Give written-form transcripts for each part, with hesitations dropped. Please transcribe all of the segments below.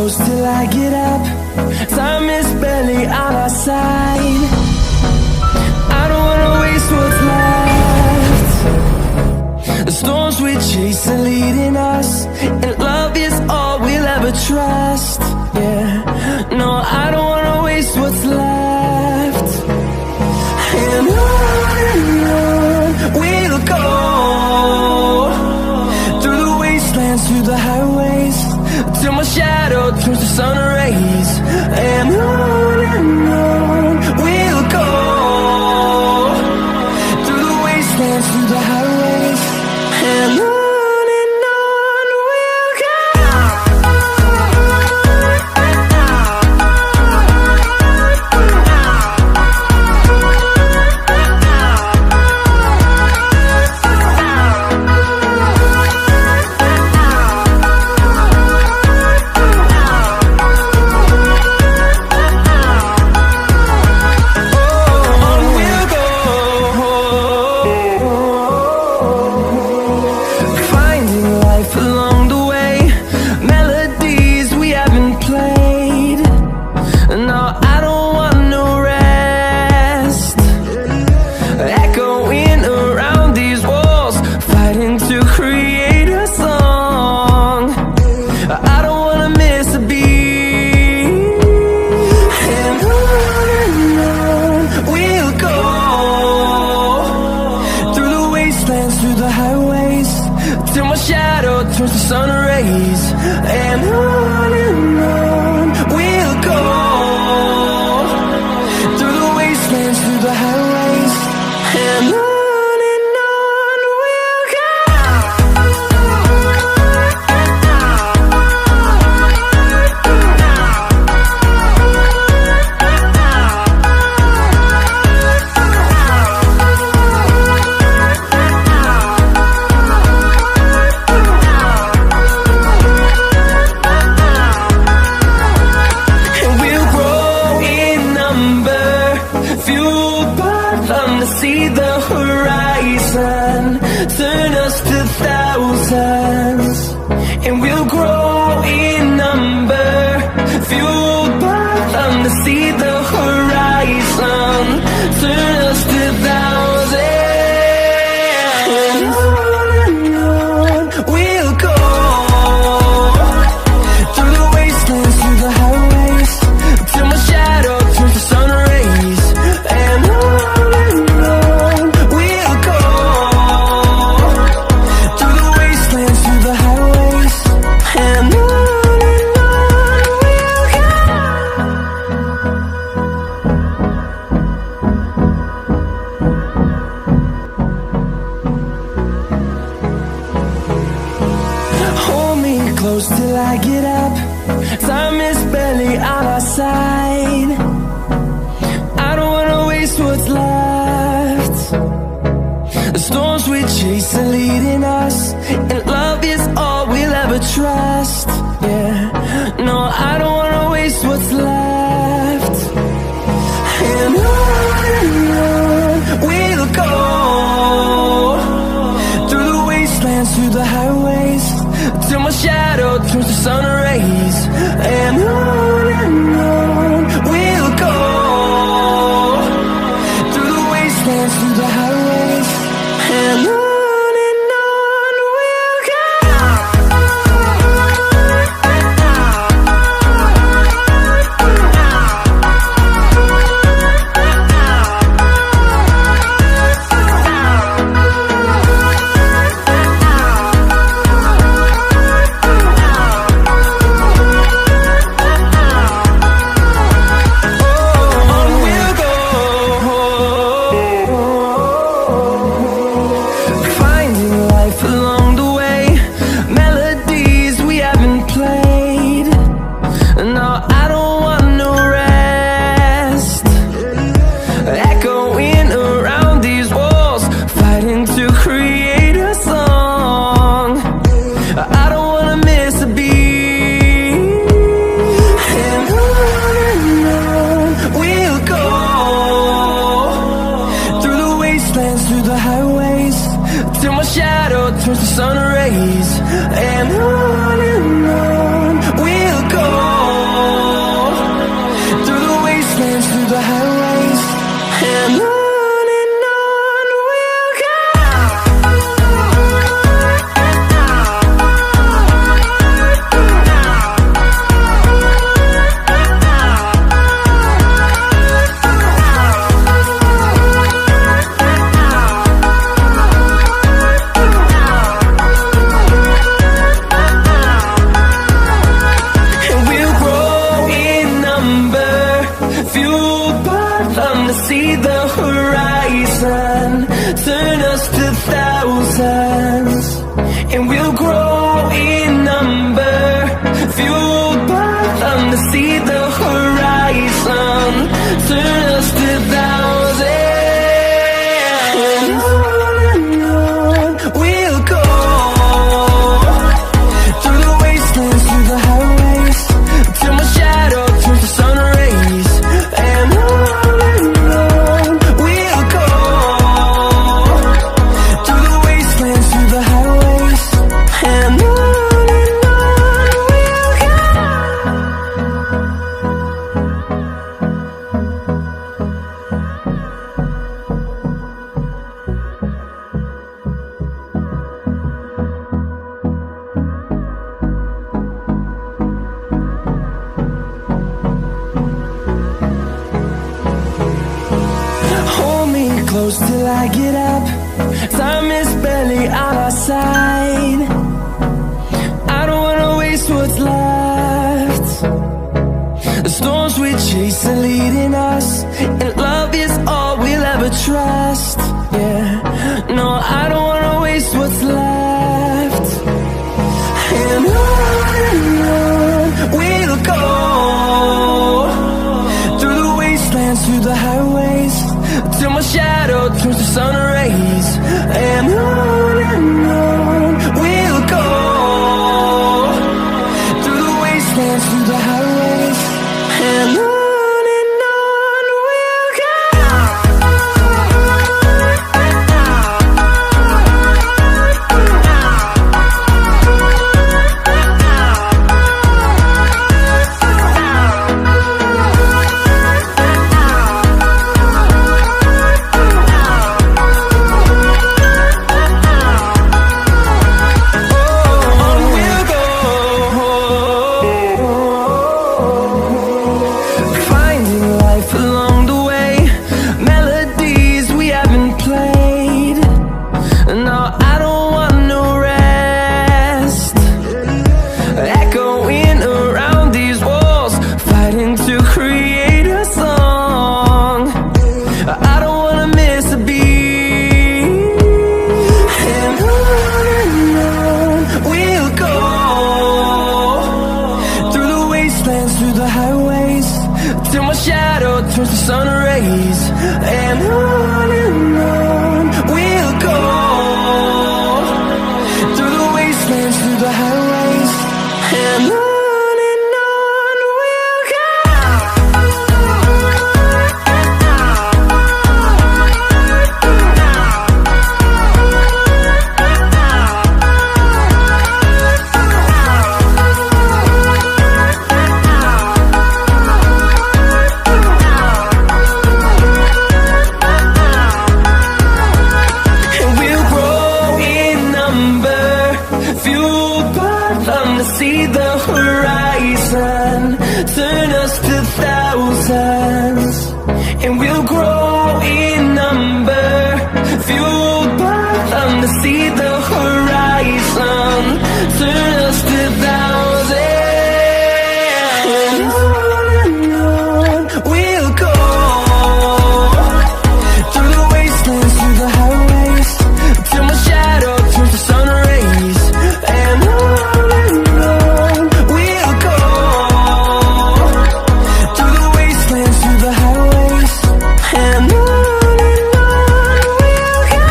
close till I get up. Time is barely on our side. I don't wanna waste what's left. The storms we chase are leading us, and love is all we'll ever trust. Yeah, no, I don't wanna waste what's left. And on we'll go, through the wastelands, through the highways, till my shadow turns to sun rays. And on we'll go, through the wastelands, through the highways, and on we'll go. Turns to sun rays, and on we'll go, through the wastelands, through the highways, and on we'll go. See the horizon, turn us to thousands, and we'll grow in number, fueled by them to see the horizon, turn us to thousands, and on we'll go, through the wastelands, through the highways, till my shadow turns to sun rays, and on close till I get up. Time is barely on our side. I don't wanna waste what's left. The storms we chase are leading us, and love is all we'll ever trust. Yeah, no, I don't wanna waste what's left. And on we'll go, through the wastelands, through the highways, till my shadow turns to sun rays, and on we'll go, through the wastelands, through the highways, and on we'll go. turns to sun rays, and on we'll go. horizon, turn us to thousands, and we'll grow in number, fueled by them to see the horizon, turn us to thousands. And on we'll go, through the wastelands, through the highways, till my shadow turns to sun rays. And on we'll go, through the wastelands, through the highways. And on we'll go. Hold me close till I get up. Time is barely on our side. I don't wanna waste what's left. The storms we chase are leading us, and love is all we'll ever trust. Yeah, no, I don't wanna waste what's left. And on we'll go, through the wastelands, through the highways, till my shadow turns to sun rays. And on we'll go, through the wastelands, through the highways. And on we'll go. Finding life along the way, melodies we haven't played. No, I don't want no rest. Echoing around these walls, fighting to create a song. I don't wanna miss a beat. And on we'll go, through the wastelands, through the highways, till my shadow turns to sun rays. And on we'll go, through the wastelands, through the highways. And on we'll go. And we'll grow in number, fueled by them to see the horizon, turn us to thousands. And we'll grow in number, fueled by them to see the horizon, turn us to thousands. And on we'll go, through the wastelands, through the highways, till my shadow turns to sun rays. And on we'll go, through the wastelands, through the highways. And on we'll go.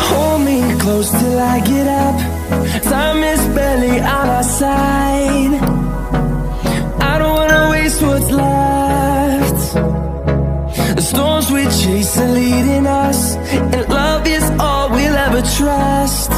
Hold me close till I get up. Time is barely on our side. I don't wanna waste what's left. The storms we chase are leading us, and love is all we'll ever trust.